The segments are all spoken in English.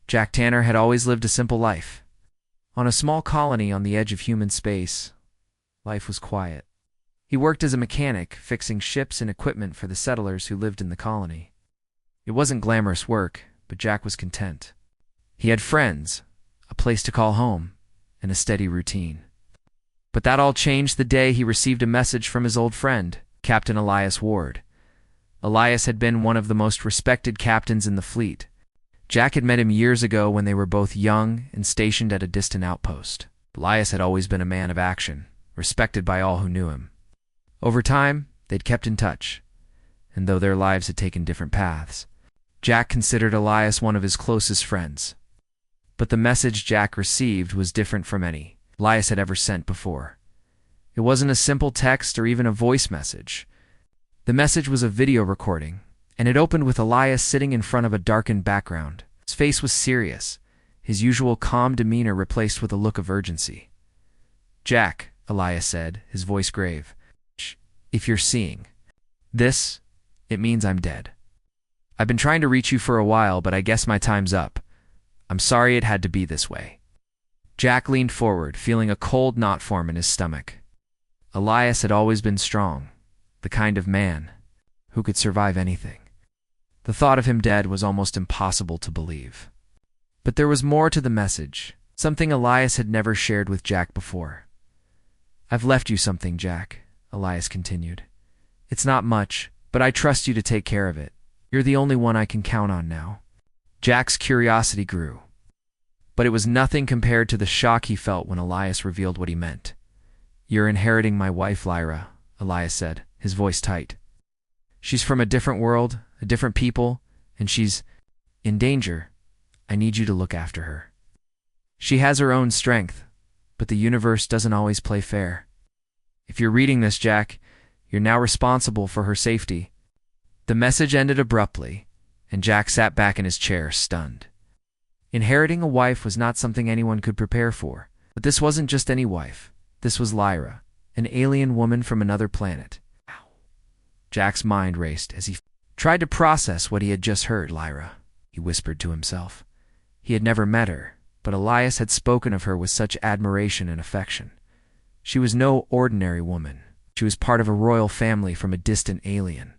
Jack Tanner had always lived a simple life. On a small colony on the edge of human space, life was quiet. He worked as a mechanic, fixing ships and equipment for the settlers who lived in the colony. It wasn't glamorous work, but Jack was content. He had friends, a place to call home, and a steady routine. But that all changed the day he received a message from his old friend, Captain Elias Ward. Elias had been one of the most respected captains in the fleet. Jack had met him years ago when they were both young and stationed at a distant outpost. Elias had always been a man of action, respected by all who knew him. Over time, they'd kept in touch, and though their lives had taken different paths, Jack considered Elias one of his closest friends. But the message Jack received was different from any Elias had ever sent before. It wasn't a simple text or even a voice message. The message was a video recording, and it opened with Elias sitting in front of a darkened background. His face was serious, his usual calm demeanor replaced with a look of urgency. "Jack," Elias said, his voice grave, "if you're seeing this, it means I'm dead. I've been trying to reach you for a while, but I guess my time's up. I'm sorry it had to be this way." Jack leaned forward, feeling a cold knot form in his stomach. Elias had always been strong, the kind of man who could survive anything. The thought of him dead was almost impossible to believe. But there was more to the message, something Elias had never shared with Jack before. "I've left you something, Jack," Elias continued. "It's not much, but I trust you to take care of it. You're the only one I can count on now." Jack's curiosity grew, but it was nothing compared to the shock he felt when Elias revealed what he meant. "You're inheriting my wife, Lyra," Elias said, his voice tight. "She's from a different world, a different people, and she's in danger. I need you to look after her. She has her own strength, but the universe doesn't always play fair. If you're reading this, Jack, you're now responsible for her safety." The message ended abruptly, and Jack sat back in his chair, stunned. Inheriting a wife was not something anyone could prepare for, but this wasn't just any wife. This was Lyra, an alien woman from another planet. Jack's mind raced as he tried to process what he had just heard. "Lyra," he whispered to himself. He had never met her, but Elias had spoken of her with such admiration and affection. She was no ordinary woman. She was part of a royal family from a distant alien.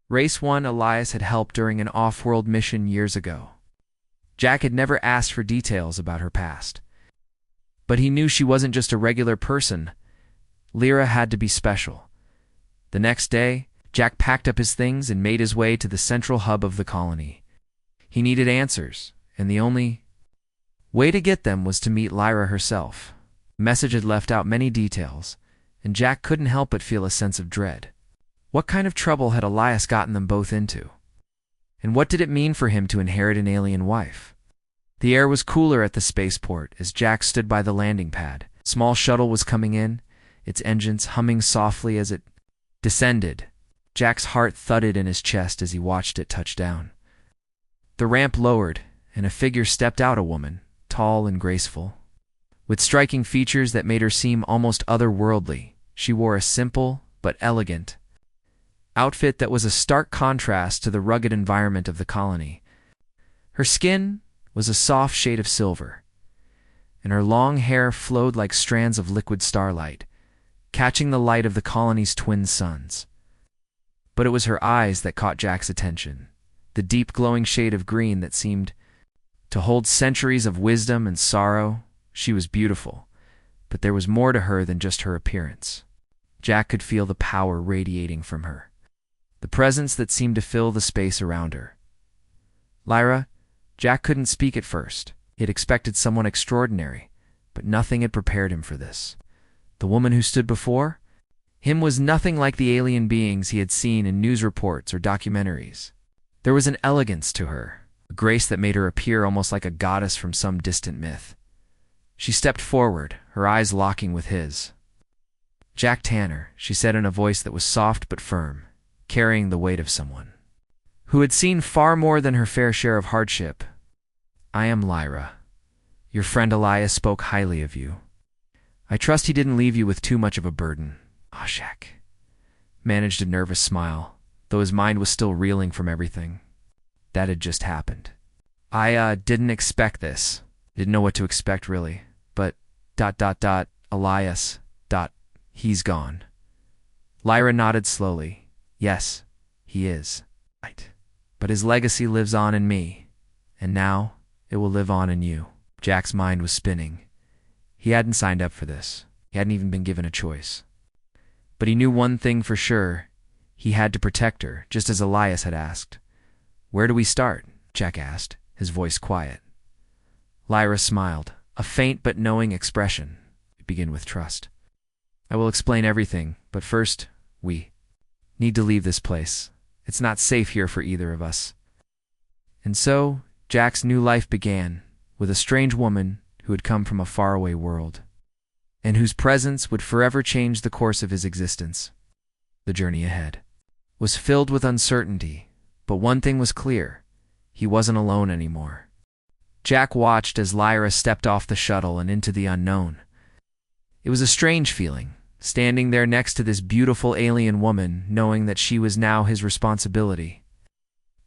Race 1 Elias had helped during an off-world mission years ago. Jack had never asked for details about her past, but he knew she wasn't just a regular person. Lyra had to be special. The next day, Jack packed up his things and made his way to the central hub of the colony. He needed answers, and the only way to get them was to meet Lyra herself. The message had left out many details, and Jack couldn't help but feel a sense of dread. What kind of trouble had Elias gotten them both into? And what did it mean for him to inherit an alien wife? The air was cooler at the spaceport as Jack stood by the landing pad. A small shuttle was coming in, its engines humming softly as it descended. Jack's heart thudded in his chest as he watched it touch down. The ramp lowered, and a figure stepped out, a woman, tall and graceful. With striking features that made her seem almost otherworldly, she wore a simple but elegant outfit that was a stark contrast to the rugged environment of the colony. Her skin was a soft shade of silver, and her long hair flowed like strands of liquid starlight, catching the light of the colony's twin suns. But it was her eyes that caught Jack's attention, the deep glowing shade of green that seemed to hold centuries of wisdom and sorrow. She was beautiful, but there was more to her than just her appearance. Jack could feel the power radiating from her, the presence that seemed to fill the space around her. Lyra, Jack couldn't speak at first. He had expected someone extraordinary, but nothing had prepared him for this. The woman who stood before him was nothing like the alien beings he had seen in news reports or documentaries. There was an elegance to her, a grace that made her appear almost like a goddess from some distant myth. She stepped forward, her eyes locking with his. "Jack Tanner," she said in a voice that was soft but firm, carrying the weight of someone who had seen far more than her fair share of hardship. "I am Lyra. Your friend Elias spoke highly of you. I trust he didn't leave you with too much of a burden." Jack managed a nervous smile, though his mind was still reeling from everything that had just happened. I didn't expect this. Didn't know what to expect, really. But, Elias, he's gone. Lyra nodded slowly. Yes, he is. Right. But his legacy lives on in me. And now, it will live on in you. Jack's mind was spinning. He hadn't signed up for this. He hadn't even been given a choice. But he knew one thing for sure. He had to protect her, just as Elias had asked. Where do we start? Jack asked, his voice quiet. Lyra smiled, a faint but knowing expression. We begin with trust. I will explain everything, but first, we need to leave this place. It's not safe here for either of us. And so, Jack's new life began, with a strange woman who had come from a faraway world, and whose presence would forever change the course of his existence. The journey ahead was filled with uncertainty, but one thing was clear. He wasn't alone anymore. Jack watched as Lyra stepped off the shuttle and into the unknown. It was a strange feeling, standing there next to this beautiful alien woman, knowing that she was now his responsibility.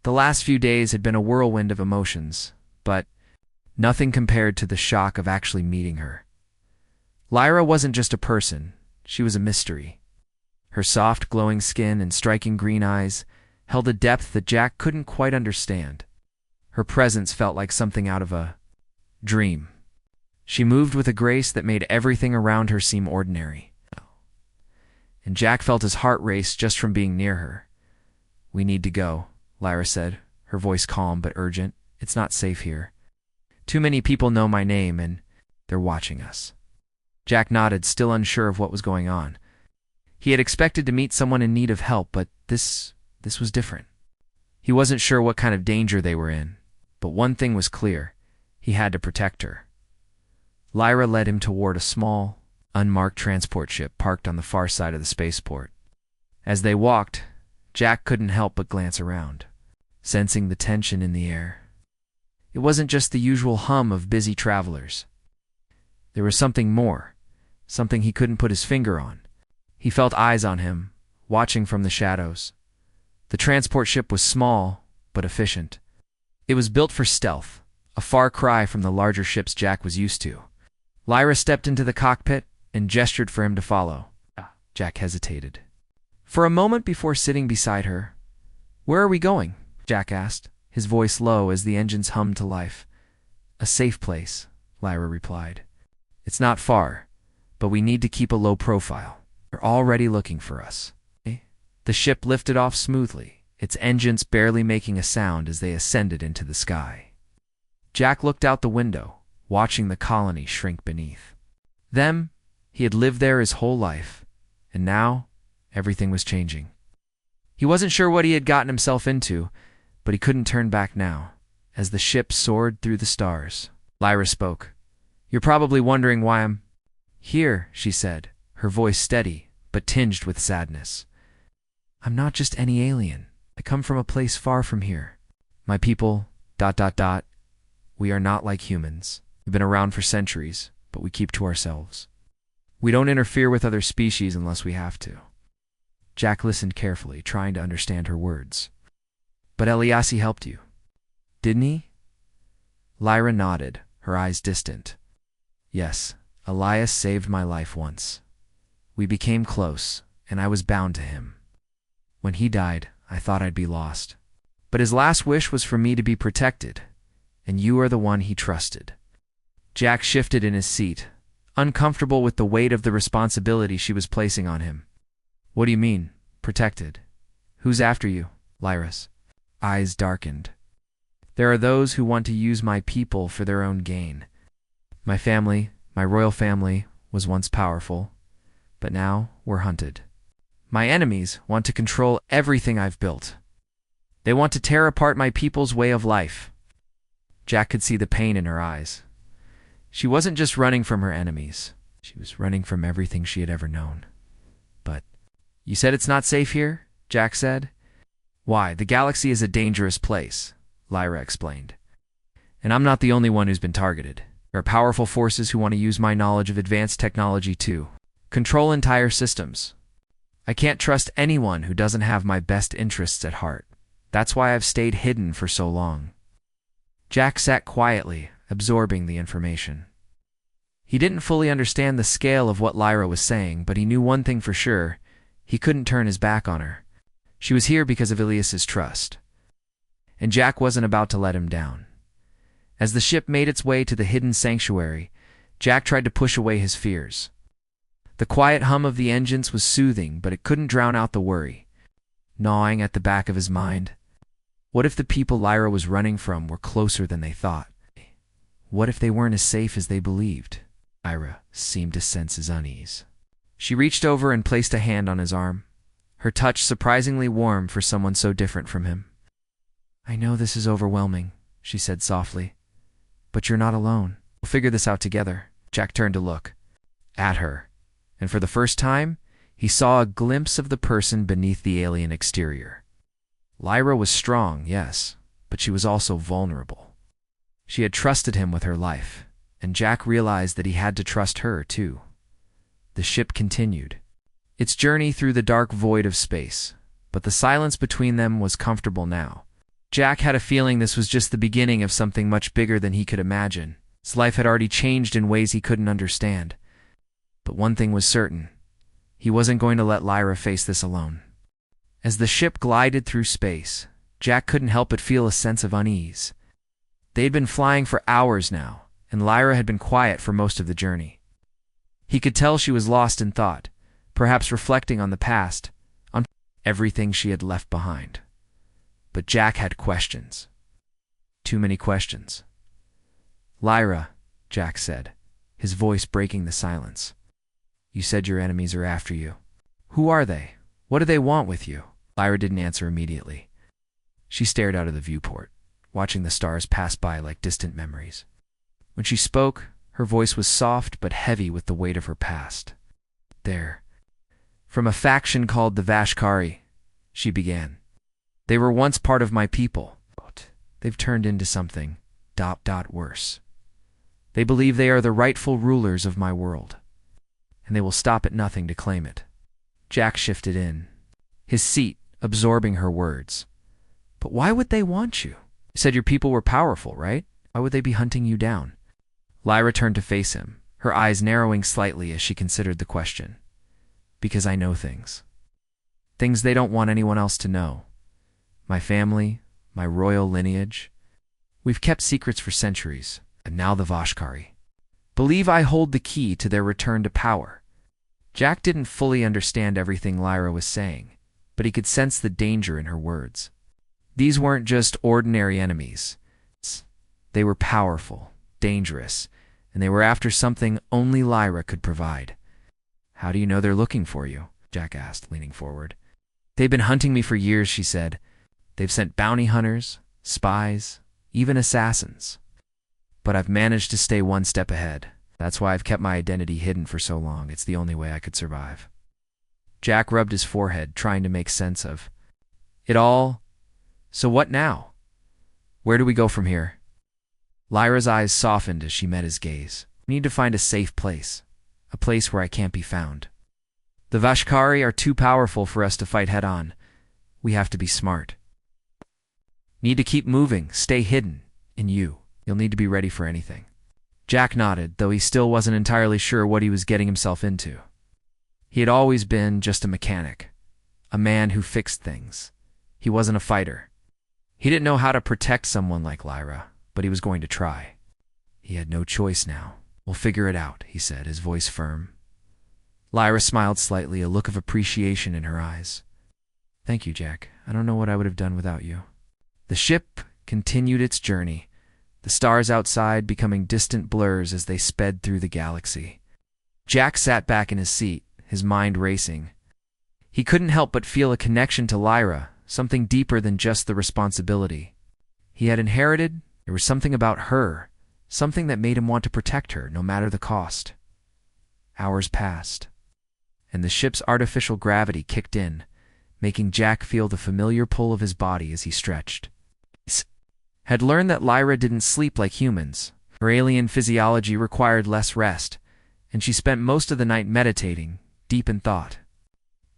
The last few days had been a whirlwind of emotions, but nothing compared to the shock of actually meeting her. Lyra wasn't just a person, she was a mystery. Her soft, glowing skin and striking green eyes held a depth that Jack couldn't quite understand. Her presence felt like something out of a dream. She moved with a grace that made everything around her seem ordinary. And Jack felt his heart race just from being near her. We need to go, Lyra said, her voice calm but urgent. It's not safe here. Too many people know my name, and they're watching us. Jack nodded, still unsure of what was going on. He had expected to meet someone in need of help, but this was different. He wasn't sure what kind of danger they were in, but one thing was clear. He had to protect her. Lyra led him toward a small, unmarked transport ship parked on the far side of the spaceport. As they walked, Jack couldn't help but glance around, sensing the tension in the air. It wasn't just the usual hum of busy travelers. There was something more, something he couldn't put his finger on. He felt eyes on him, watching from the shadows. The transport ship was small, but efficient. It was built for stealth, a far cry from the larger ships Jack was used to. Lyra stepped into the cockpit and gestured for him to follow. Jack hesitated for a moment before sitting beside her. Where are we going? Jack asked, his voice low as the engines hummed to life. A safe place, Lyra replied. It's not far, but we need to keep a low profile. They're already looking for us. The ship lifted off smoothly, its engines barely making a sound as they ascended into the sky. Jack looked out the window, watching the colony shrink beneath them. He had lived there his whole life, and now everything was changing. He wasn't sure what he had gotten himself into, but he couldn't turn back now, as the ship soared through the stars. Lyra spoke. You're probably wondering why I'm here, she said, her voice steady, but tinged with sadness. I'm not just any alien. I come from a place far from here. My people, we are not like humans. We've been around for centuries, but we keep to ourselves. We don't interfere with other species unless we have to. Jack listened carefully, trying to understand her words. But Elias helped you, didn't he? Lyra nodded, her eyes distant. Yes, Elias saved my life once. We became close, and I was bound to him. When he died, I thought I'd be lost. But his last wish was for me to be protected, and you are the one he trusted. Jack shifted in his seat, uncomfortable with the weight of the responsibility she was placing on him. What do you mean, protected? Who's after you? Lyra's eyes darkened. There are those who want to use my people for their own gain. My family, my royal family, was once powerful, but now we're hunted. My enemies want to control everything I've built. They want to tear apart my people's way of life. Jack could see the pain in her eyes. She wasn't just running from her enemies. She was running from everything she had ever known. But, you said it's not safe here? Jack said. Why, the galaxy is a dangerous place, Lyra explained. And I'm not the only one who's been targeted. There are powerful forces who want to use my knowledge of advanced technology to control entire systems. I can't trust anyone who doesn't have my best interests at heart. That's why I've stayed hidden for so long. Jack sat quietly, absorbing the information. He didn't fully understand the scale of what Lyra was saying, but he knew one thing for sure: he couldn't turn his back on her. She was here because of Ilias's trust, and Jack wasn't about to let him down. As the ship made its way to the hidden sanctuary, Jack tried to push away his fears. The quiet hum of the engines was soothing, but it couldn't drown out the worry, gnawing at the back of his mind. What if the people Lyra was running from were closer than they thought? What if they weren't as safe as they believed? Lyra seemed to sense his unease. She reached over and placed a hand on his arm, her touch surprisingly warm for someone so different from him. "I know this is overwhelming," she said softly, "but you're not alone. We'll figure this out together." Jack turned to look at her, and for the first time, he saw a glimpse of the person beneath the alien exterior. Lyra was strong, yes, but she was also vulnerable. She had trusted him with her life, and Jack realized that he had to trust her, too. The ship continued its journey through the dark void of space, but the silence between them was comfortable now. Jack had a feeling this was just the beginning of something much bigger than he could imagine. His life had already changed in ways he couldn't understand. But one thing was certain: he wasn't going to let Lyra face this alone. As the ship glided through space, Jack couldn't help but feel a sense of unease. They'd been flying for hours now, and Lyra had been quiet for most of the journey. He could tell she was lost in thought, perhaps reflecting on the past, on everything she had left behind. But Jack had questions. Too many questions. "Lyra," Jack said, his voice breaking the silence. "You said your enemies are after you. Who are they? What do they want with you?" Lyra didn't answer immediately. She stared out of the viewport, watching the stars pass by like distant memories. When she spoke, her voice was soft but heavy with the weight of her past. "They're from a faction called the Vashkari," she began. "They were once part of my people. They've turned into something worse. They believe they are the rightful rulers of my world, and they will stop at nothing to claim it." Jack shifted in, his seat absorbing her words. "But why would they want you? You said your people were powerful, right? Why would they be hunting you down?" Lyra turned to face him, her eyes narrowing slightly as she considered the question. "Because I know things. Things they don't want anyone else to know. My family, my royal lineage. We've kept secrets for centuries, and now the Vashkari believe I hold the key to their return to power." Jack didn't fully understand everything Lyra was saying, but he could sense the danger in her words. These weren't just ordinary enemies. They were powerful, dangerous, and they were after something only Lyra could provide. "How do you know they're looking for you?" Jack asked, leaning forward. "They've been hunting me for years," she said. "They've sent bounty hunters, spies, even assassins. But I've managed to stay one step ahead. That's why I've kept my identity hidden for so long. It's the only way I could survive." Jack rubbed his forehead, trying to make sense of it all. "So what now? Where do we go from here?" Lyra's eyes softened as she met his gaze. "We need to find a safe place, a place where I can't be found. The Vashkari are too powerful for us to fight head-on. We have to be smart. Need to keep moving, stay hidden, and you'll need to be ready for anything." Jack nodded, though he still wasn't entirely sure what he was getting himself into. He had always been just a mechanic, a man who fixed things. He wasn't a fighter. He didn't know how to protect someone like Lyra, but he was going to try. He had no choice now. "We'll figure it out," he said, his voice firm. Lyra smiled slightly, a look of appreciation in her eyes. "Thank you, Jack. I don't know what I would have done without you." The ship continued its journey, the stars outside becoming distant blurs as they sped through the galaxy. Jack sat back in his seat, his mind racing. He couldn't help but feel a connection to Lyra, something deeper than just the responsibility he had inherited. There was something about her, something that made him want to protect her, no matter the cost. Hours passed, and the ship's artificial gravity kicked in, making Jack feel the familiar pull of his body as he stretched. He had learned that Lyra didn't sleep like humans. Her alien physiology required less rest, and she spent most of the night meditating, deep in thought.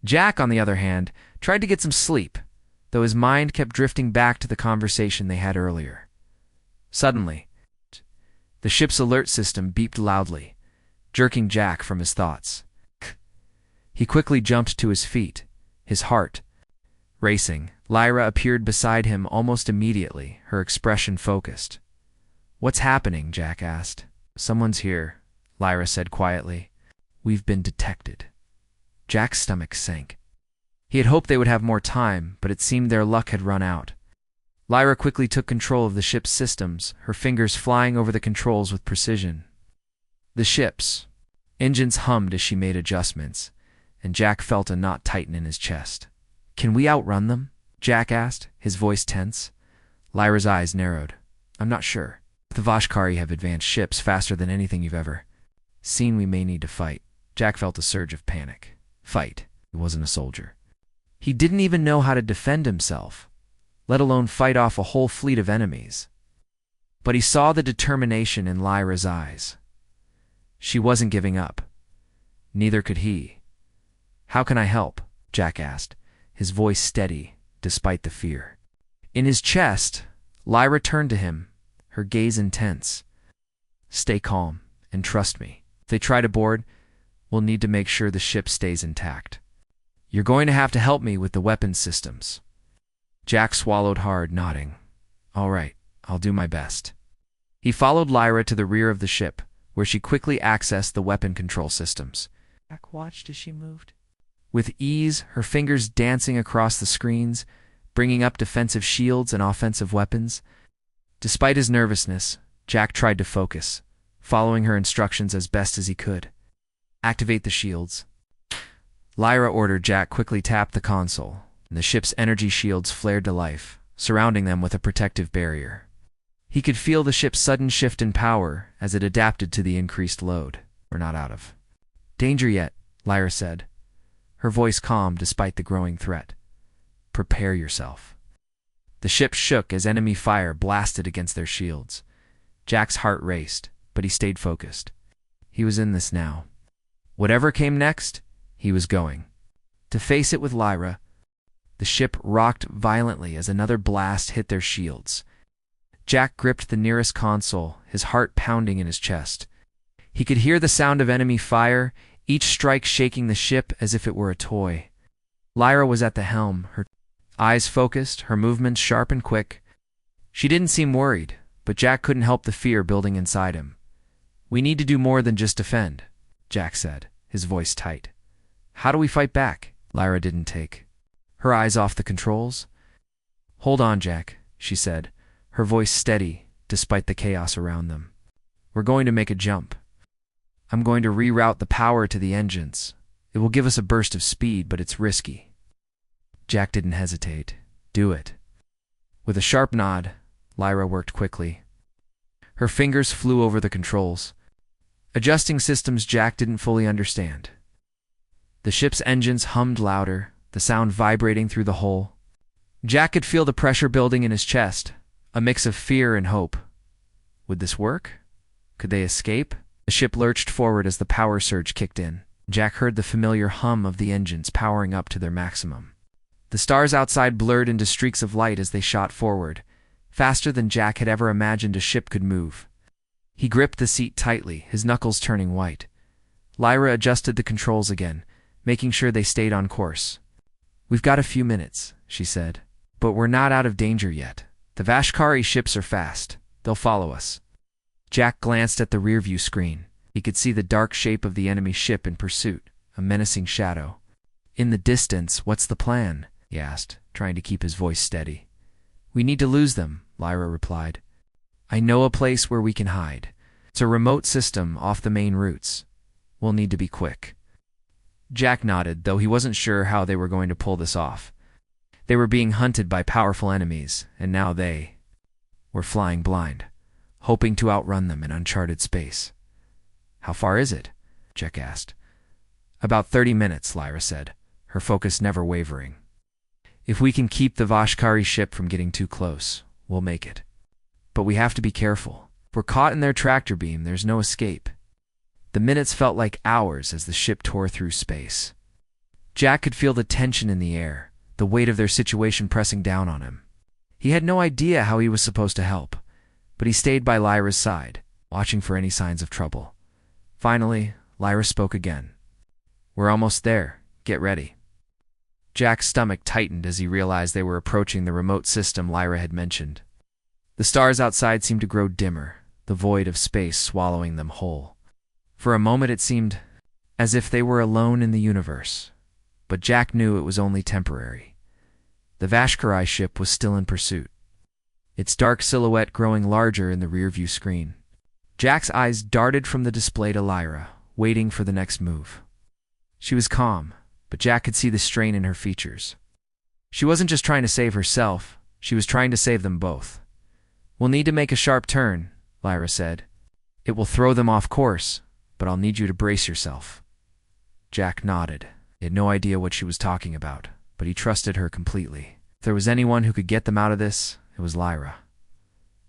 Jack, on the other hand, tried to get some sleep, though his mind kept drifting back to the conversation they had earlier. Suddenly, the ship's alert system beeped loudly, jerking Jack from his thoughts. He quickly jumped to his feet, his heart racing. Lyra appeared beside him almost immediately, her expression focused. "What's happening?" Jack asked. "Someone's here," Lyra said quietly. "We've been detected." Jack's stomach sank. He had hoped they would have more time, but it seemed their luck had run out. Lyra quickly took control of the ship's systems, her fingers flying over the controls with precision. The ship's engines hummed as she made adjustments, and Jack felt a knot tighten in his chest. "Can we outrun them?" Jack asked, his voice tense. Lyra's eyes narrowed. "I'm not sure. The Vashkari have advanced ships faster than anything you've ever seen. We may need to fight." Jack felt a surge of panic. Fight. He wasn't a soldier. He didn't even know how to defend himself, let alone fight off a whole fleet of enemies. But he saw the determination in Lyra's eyes. She wasn't giving up. Neither could he. "How can I help?" Jack asked, his voice steady despite the fear. In his chest, Lyra turned to him, her gaze intense. "Stay calm and trust me. If they try to board, we'll need to make sure the ship stays intact. You're going to have to help me with the weapons systems." Jack swallowed hard, nodding. "All right, I'll do my best." He followed Lyra to the rear of the ship, where she quickly accessed the weapon control systems. Jack watched as she moved. With ease, her fingers dancing across the screens, bringing up defensive shields and offensive weapons. Despite his nervousness, Jack tried to focus, following her instructions as best as he could. "Activate the shields." Lyra ordered. Jack quickly tapped the console, and the ship's energy shields flared to life, surrounding them with a protective barrier. He could feel the ship's sudden shift in power as it adapted to the increased load. "We're not out of danger yet," Lyra said, her voice calm despite the growing threat. "Prepare yourself." The ship shook as enemy fire blasted against their shields. Jack's heart raced, but he stayed focused. He was in this now. Whatever came next, he was going to face it with Lyra. The ship rocked violently as another blast hit their shields. Jack gripped the nearest console, his heart pounding in his chest. He could hear the sound of enemy fire, each strike shaking the ship as if it were a toy. Lyra was at the helm, her eyes focused, her movements sharp and quick. She didn't seem worried, but Jack couldn't help the fear building inside him. "We need to do more than just defend," Jack said, his voice tight. "How do we fight back?" Lyra didn't take her eyes off the controls. "Hold on, Jack," she said, her voice steady despite the chaos around them. "We're going to make a jump. I'm going to reroute the power to the engines. It will give us a burst of speed, but it's risky." Jack didn't hesitate. "Do it." With a sharp nod, Lyra worked quickly. Her fingers flew over the controls, adjusting systems Jack didn't fully understand. The ship's engines hummed louder, the sound vibrating through the hull. Jack could feel the pressure building in his chest, a mix of fear and hope. Would this work? Could they escape? The ship lurched forward as the power surge kicked in. Jack heard the familiar hum of the engines powering up to their maximum. The stars outside blurred into streaks of light as they shot forward, faster than Jack had ever imagined a ship could move. He gripped the seat tightly, his knuckles turning white. Lyra adjusted the controls again, making sure they stayed on course. "We've got a few minutes," she said, "but we're not out of danger yet. The Vashkari ships are fast. They'll follow us." Jack glanced at the rearview screen. He could see the dark shape of the enemy ship in pursuit, a menacing shadow. "In the distance, what's the plan?" he asked, trying to keep his voice steady. "We need to lose them," Lyra replied. "I know a place where we can hide. It's a remote system off the main routes. We'll need to be quick." Jack nodded, though he wasn't sure how they were going to pull this off. They were being hunted by powerful enemies, and now they were flying blind, hoping to outrun them in uncharted space. "How far is it?" Jack asked. "About 30 minutes, Lyra said, her focus never wavering. "If we can keep the Vashkari ship from getting too close, we'll make it. But we have to be careful. If we're caught in their tractor beam, there's no escape." The minutes felt like hours as the ship tore through space. Jack could feel the tension in the air, the weight of their situation pressing down on him. He had no idea how he was supposed to help, but he stayed by Lyra's side, watching for any signs of trouble. Finally, Lyra spoke again. "We're almost there. Get ready." Jack's stomach tightened as he realized they were approaching the remote system Lyra had mentioned. The stars outside seemed to grow dimmer, the void of space swallowing them whole. For a moment it seemed as if they were alone in the universe, but Jack knew it was only temporary. The Vashkarai ship was still in pursuit, its dark silhouette growing larger in the rearview screen. Jack's eyes darted from the display to Lyra, waiting for the next move. She was calm, but Jack could see the strain in her features. She wasn't just trying to save herself, she was trying to save them both. "We'll need to make a sharp turn," Lyra said. "It will throw them off course, but I'll need you to brace yourself." Jack nodded. He had no idea what she was talking about, but he trusted her completely. If there was anyone who could get them out of this, it was Lyra.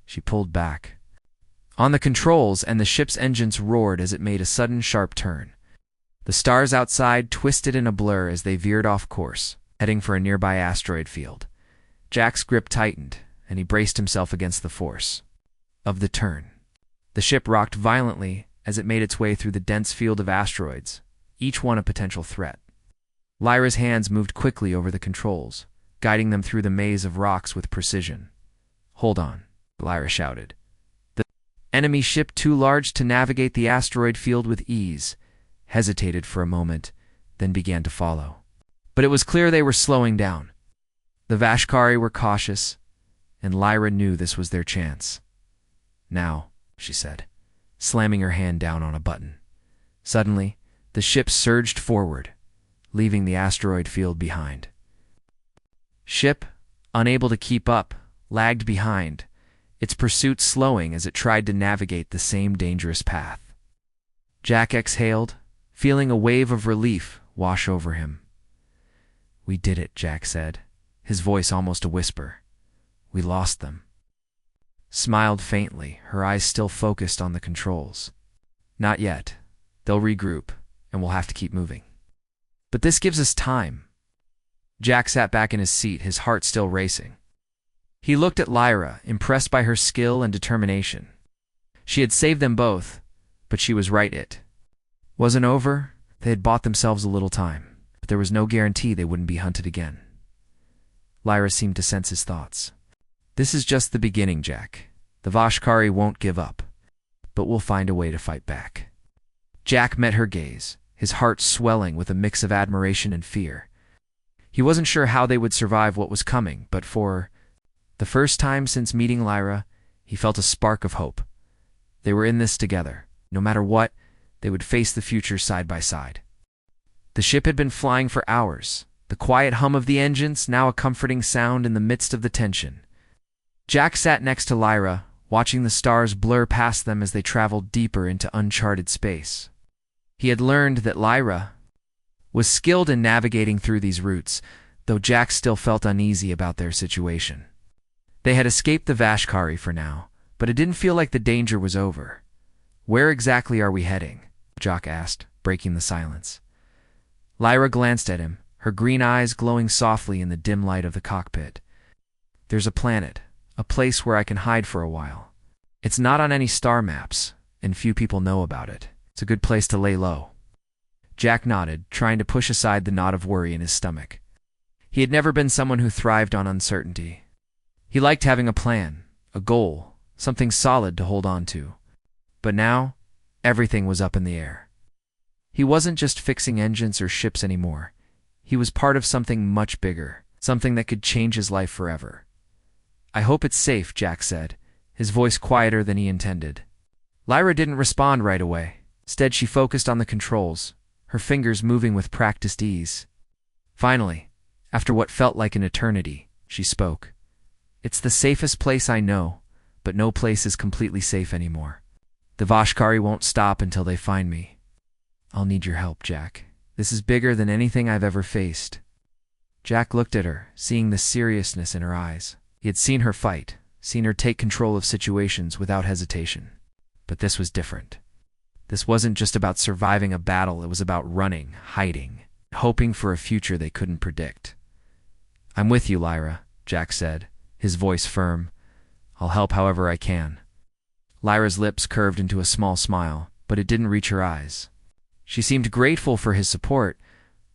She pulled back on the controls, and the ship's engines roared as it made a sudden sharp turn. The stars outside twisted in a blur as they veered off course, heading for a nearby asteroid field. Jack's grip tightened, and he braced himself against the force of the turn. The ship rocked violently as it made its way through the dense field of asteroids, each one a potential threat. Lyra's hands moved quickly over the controls, guiding them through the maze of rocks with precision. "Hold on," Lyra shouted. The enemy ship, too large to navigate the asteroid field with ease, hesitated for a moment, then began to follow. But it was clear they were slowing down. The Vashkari were cautious, and Lyra knew this was their chance. "Now," she said, slamming her hand down on a button. Suddenly, the ship surged forward, leaving the asteroid field behind. Ship, unable to keep up, lagged behind, its pursuit slowing as it tried to navigate the same dangerous path. Jack exhaled, feeling a wave of relief wash over him. "We did it," Jack said, his voice almost a whisper. "We lost them." Smiled faintly, her eyes still focused on the controls. "Not yet. They'll regroup, and we'll have to keep moving. But this gives us time." Jack sat back in his seat, his heart still racing. He looked at Lyra, impressed by her skill and determination. She had saved them both, but she was right. It wasn't over. They had bought themselves a little time, but there was no guarantee they wouldn't be hunted again. Lyra seemed to sense his thoughts. "This is just the beginning, Jack. The Vashkari won't give up, but we'll find a way to fight back." Jack met her gaze, his heart swelling with a mix of admiration and fear. He wasn't sure how they would survive what was coming, but for the first time since meeting Lyra, he felt a spark of hope. They were in this together. No matter what, they would face the future side by side. The ship had been flying for hours, the quiet hum of the engines now a comforting sound in the midst of the tension. Jack sat next to Lyra, watching the stars blur past them as they traveled deeper into uncharted space. He had learned that Lyra was skilled in navigating through these routes, though Jack still felt uneasy about their situation. They had escaped the Vashkari for now, but it didn't feel like the danger was over. "Where exactly are we heading?" Jack asked, breaking the silence. Lyra glanced at him, her green eyes glowing softly in the dim light of the cockpit. "There's a planet, a place where I can hide for a while. It's not on any star maps, and few people know about it. It's a good place to lay low." Jack nodded, trying to push aside the knot of worry in his stomach. He had never been someone who thrived on uncertainty. He liked having a plan, a goal, something solid to hold on to. But now, everything was up in the air. He wasn't just fixing engines or ships anymore. He was part of something much bigger, something that could change his life forever. "I hope it's safe," Jack said, his voice quieter than he intended. Lyra didn't respond right away. Instead, she focused on the controls, her fingers moving with practiced ease. Finally, after what felt like an eternity, she spoke. "It's the safest place I know, but no place is completely safe anymore. The Vashkari won't stop until they find me. I'll need your help, Jack. This is bigger than anything I've ever faced." Jack looked at her, seeing the seriousness in her eyes. He had seen her fight, seen her take control of situations without hesitation. But this was different. This wasn't just about surviving a battle, it was about running, hiding, hoping for a future they couldn't predict. "I'm with you, Lyra," Jack said, his voice firm. "I'll help however I can. Lyra's lips curved into a small smile, but it didn't reach her eyes. She seemed grateful for his support,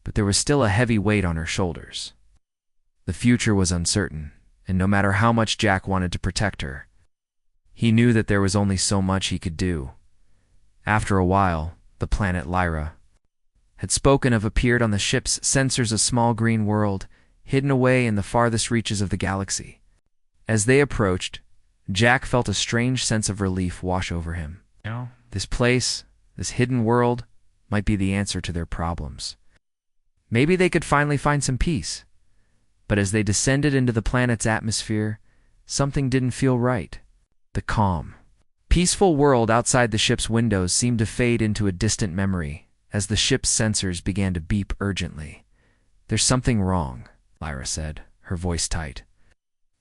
but there was still a heavy weight on her shoulders. The future was uncertain, and no matter how much Jack wanted to protect her, he knew that there was only so much he could do. After a while, the planet Lyra had spoken of appeared on the ship's sensors, a small green world hidden away in the farthest reaches of the galaxy. As they approached, Jack felt a strange sense of relief wash over him. This place, this hidden world, might be the answer to their problems. Maybe they could finally find some peace. But as they descended into the planet's atmosphere, something didn't feel right. The calm, peaceful world outside the ship's windows seemed to fade into a distant memory as the ship's sensors began to beep urgently. "There's something wrong," Lyra said, her voice tight.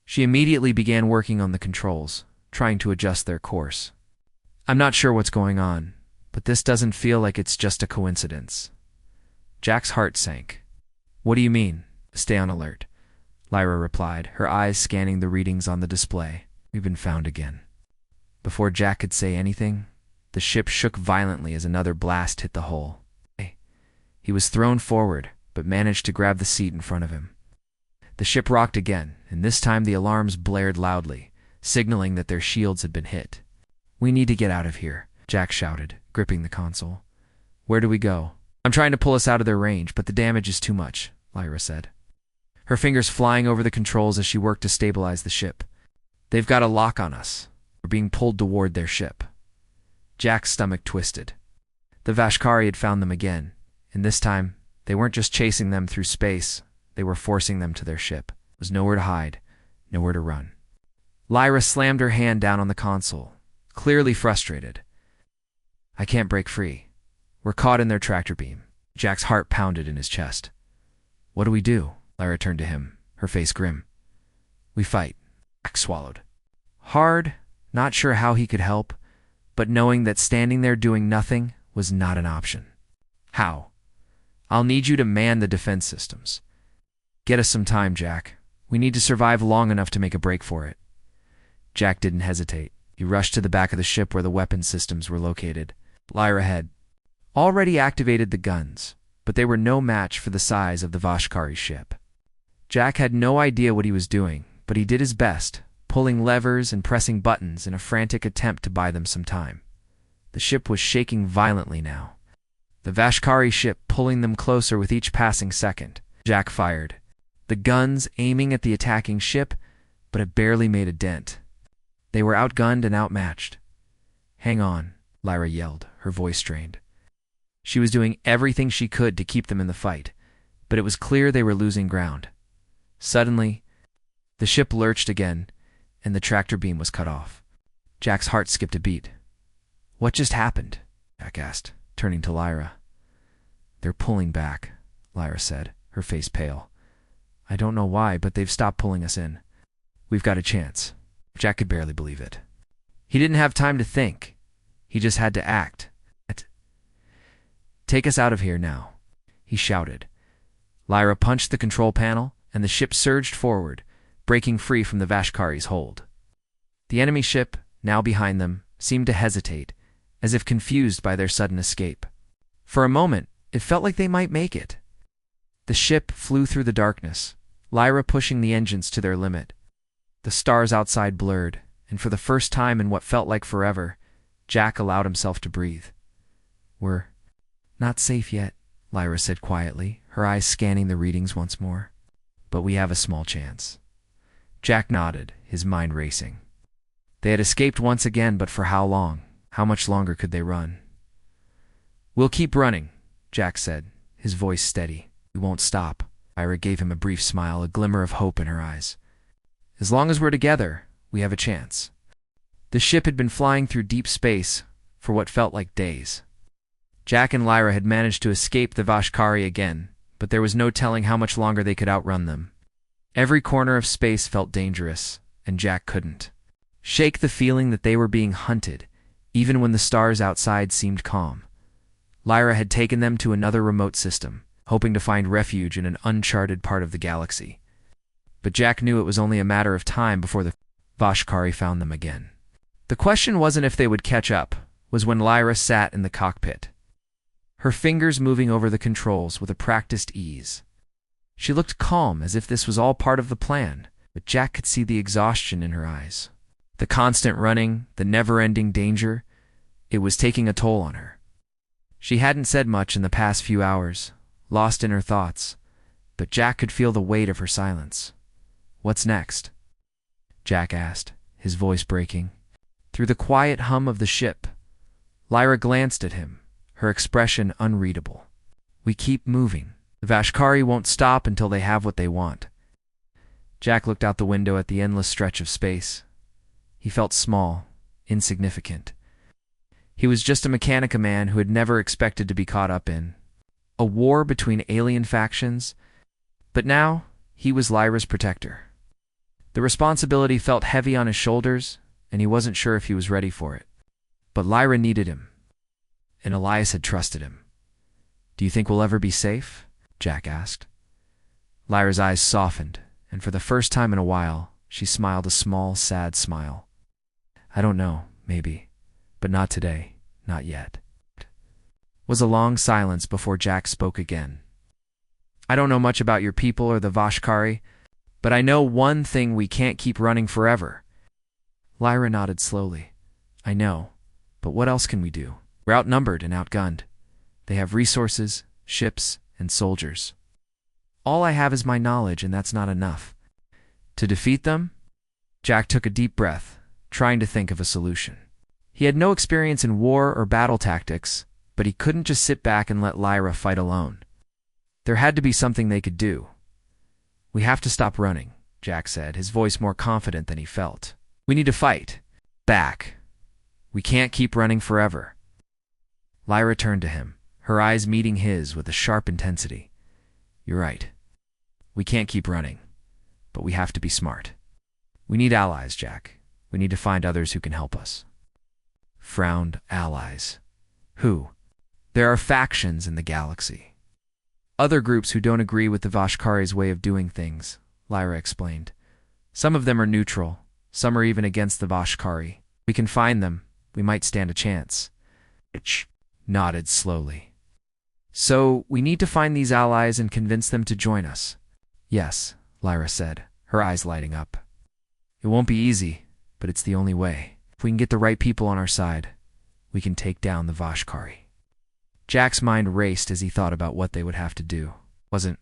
She immediately began working on the controls, trying to adjust their course. "I'm not sure what's going on, but this doesn't feel like it's just a coincidence." Jack's heart sank. "What do you mean?" "Stay on alert," Lyra replied, her eyes scanning the readings on the display. "We've been found again." Before Jack could say anything, the ship shook violently as another blast hit the hull. He was thrown forward, but managed to grab the seat in front of him. The ship rocked again, and this time the alarms blared loudly, signaling that their shields had been hit. "We need to get out of here," Jack shouted, gripping the console. "Where do we go?" "I'm trying to pull us out of their range, but the damage is too much," Lyra said, her fingers flying over the controls as she worked to stabilize the ship. "They've got a lock on us. We're being pulled toward their ship." Jack's stomach twisted. The Vashkari had found them again, and this time they weren't just chasing them through space, they were forcing them to their ship. There was nowhere to hide, nowhere to run. Lyra slammed her hand down on the console, clearly frustrated. "I can't break free. We're caught in their tractor beam." Jack's heart pounded in his chest. "What do we do?" Lyra turned to him, her face grim. "We fight," Jack swallowed. Hard, not sure how he could help, but knowing that standing there doing nothing was not an option. "How?" "I'll need you to man the defense systems." "Get us some time, Jack. We need to survive long enough to make a break for it." Jack didn't hesitate. He rushed to the back of the ship where the weapon systems were located. Lyra had already activated the guns, but they were no match for the size of the Vashkari ship. Jack had no idea what he was doing, but he did his best, pulling levers and pressing buttons in a frantic attempt to buy them some time. The ship was shaking violently now, the Vashkari ship pulling them closer with each passing second. Jack fired, the guns aiming at the attacking ship, but it barely made a dent. They were outgunned and outmatched. "Hang on," Lyra yelled, her voice strained. She was doing everything she could to keep them in the fight, but it was clear they were losing ground. Suddenly, the ship lurched again, and the tractor beam was cut off. Jack's heart skipped a beat. "What just happened?" Jack asked, turning to Lyra. "They're pulling back," Lyra said, her face pale. "I don't know why, but they've stopped pulling us in. We've got a chance." Jack could barely believe it. He didn't have time to think. He just had to act. "Take us out of here now," he shouted. Lyra punched the control panel, and the ship surged forward, breaking free from the Vashkari's hold. The enemy ship, now behind them, seemed to hesitate, as if confused by their sudden escape. For a moment, it felt like they might make it. The ship flew through the darkness, Lyra pushing the engines to their limit. The stars outside blurred, and for the first time in what felt like forever, Jack allowed himself to breathe. "We're not safe yet," Lyra said quietly, her eyes scanning the readings once more. "But we have a small chance." Jack nodded, his mind racing. They had escaped once again, but for how long? How much longer could they run? "We'll keep running," Jack said, his voice steady. "We won't stop." Lyra gave him a brief smile, a glimmer of hope in her eyes. "As long as we're together, we have a chance." The ship had been flying through deep space for what felt like days. Jack and Lyra had managed to escape the Vashkari again, but there was no telling how much longer they could outrun them. Every corner of space felt dangerous, and Jack couldn't shake the feeling that they were being hunted, even when the stars outside seemed calm. Lyra had taken them to another remote system, hoping to find refuge in an uncharted part of the galaxy. But Jack knew it was only a matter of time before the Vashkari found them again. The question wasn't if they would catch up, was when Lyra sat in the cockpit, her fingers moving over the controls with a practiced ease. She looked calm, as if this was all part of the plan, but Jack could see the exhaustion in her eyes. The constant running, the never-ending danger, it was taking a toll on her. She hadn't said much in the past few hours, lost in her thoughts, but Jack could feel the weight of her silence. "What's next?" Jack asked, his voice breaking. Through the quiet hum of the ship, Lyra glanced at him, her expression unreadable. "We keep moving. The Vashkari won't stop until they have what they want." Jack looked out the window at the endless stretch of space. He felt small, insignificant. He was just a Mechanica man who had never expected to be caught up in a war between alien factions, but now he was Lyra's protector. The responsibility felt heavy on his shoulders, and he wasn't sure if he was ready for it. But Lyra needed him, and Elias had trusted him. "Do you think we'll ever be safe?" Jack asked. Lyra's eyes softened, and for the first time in a while, she smiled a small, sad smile. "I don't know, maybe, but not today, not yet." It was a long silence before Jack spoke again. "I don't know much about your people or the Vashkari, but I know one thing: we can't keep running forever." Lyra nodded slowly. "I know, but what else can we do? We're outnumbered and outgunned. They have resources, ships, and soldiers. All I have is my knowledge, and that's not enough. To defeat them?" Jack took a deep breath, trying to think of a solution. He had no experience in war or battle tactics, but he couldn't just sit back and let Lyra fight alone. There had to be something they could do. "We have to stop running," Jack said, his voice more confident than he felt. "We need to fight back. We can't keep running forever." Lyra turned to him, her eyes meeting his with a sharp intensity. "You're right. We can't keep running, but we have to be smart. We need allies, Jack. We need to find others who can help us." Frowned. Allies. Who? "There are factions in the galaxy. Other groups who don't agree with the Vashkari's way of doing things," Lyra explained. "Some of them are neutral, some are even against the Vashkari. We can find them, we might stand a chance." Itch nodded slowly. "So, we need to find these allies and convince them to join us." "Yes," Lyra said, her eyes lighting up. "It won't be easy, but it's the only way. If we can get the right people on our side, we can take down the Vashkari." Jack's mind raced as he thought about what they would have to do. Wasn't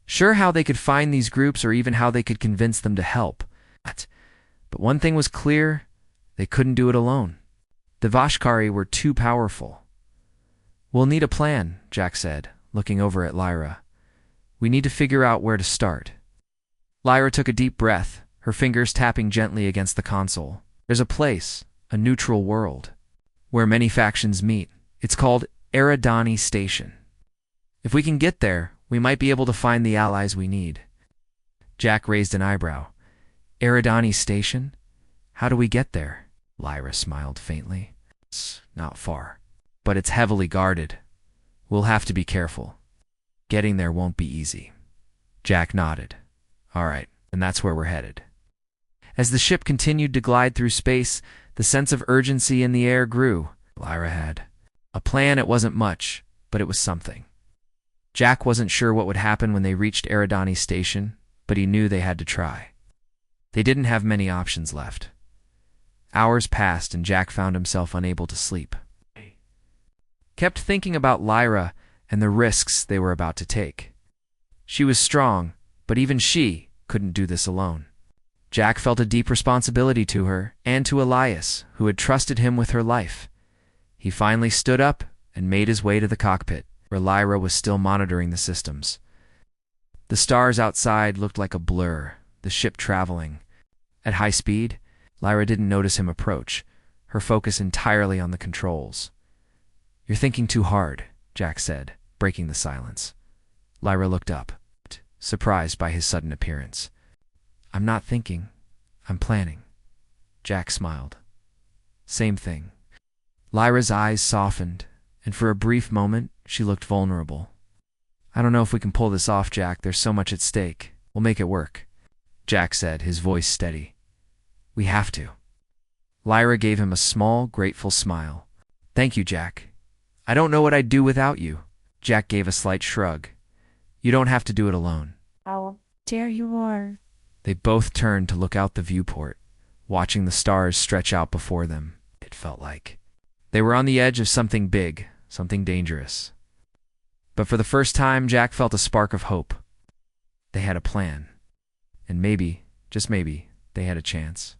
sure how they could find these groups or even how they could convince them to help. But one thing was clear: they couldn't do it alone. The Vashkari were too powerful. "We'll need a plan," Jack said, looking over at Lyra. "We need to figure out where to start." Lyra took a deep breath, her fingers tapping gently against the console. "There's a place, a neutral world, where many factions meet. It's called Eridani Station. If we can get there, we might be able to find the allies we need." Jack raised an eyebrow. "Eridani Station? How do we get there?" Lyra smiled faintly. "It's not far, but it's heavily guarded. We'll have to be careful. Getting there won't be easy." Jack nodded. "All right, and that's where we're headed." As the ship continued to glide through space, the sense of urgency in the air grew. Lyra had a plan. It wasn't much, but it was something. Jack wasn't sure what would happen when they reached Eridani Station, but he knew they had to try. They didn't have many options left. Hours passed and Jack found himself unable to sleep. Kept thinking about Lyra and the risks they were about to take. She was strong, but even she couldn't do this alone. Jack felt a deep responsibility to her and to Elias, who had trusted him with her life. He finally stood up and made his way to the cockpit, where Lyra was still monitoring the systems. The stars outside looked like a blur, the ship traveling at high speed. Lyra didn't notice him approach, her focus entirely on the controls. "You're thinking too hard," Jack said, breaking the silence. Lyra looked up, surprised by his sudden appearance. "I'm not thinking, I'm planning." Jack smiled. "Same thing." Lyra's eyes softened, and for a brief moment, she looked vulnerable. "I don't know if we can pull this off, Jack. There's so much at stake. We'll make it work," Jack said, his voice steady. "We have to." Lyra gave him a small, grateful smile. Thank you, Jack. I don't know what I'd do without you. Jack gave a slight shrug. You don't have to do it alone. How dare you are? They both turned to look out the viewport, watching the stars stretch out before them. It felt like they were on the edge of something big, something dangerous. But for the first time, Jack felt a spark of hope. They had a plan. And maybe, just maybe, they had a chance.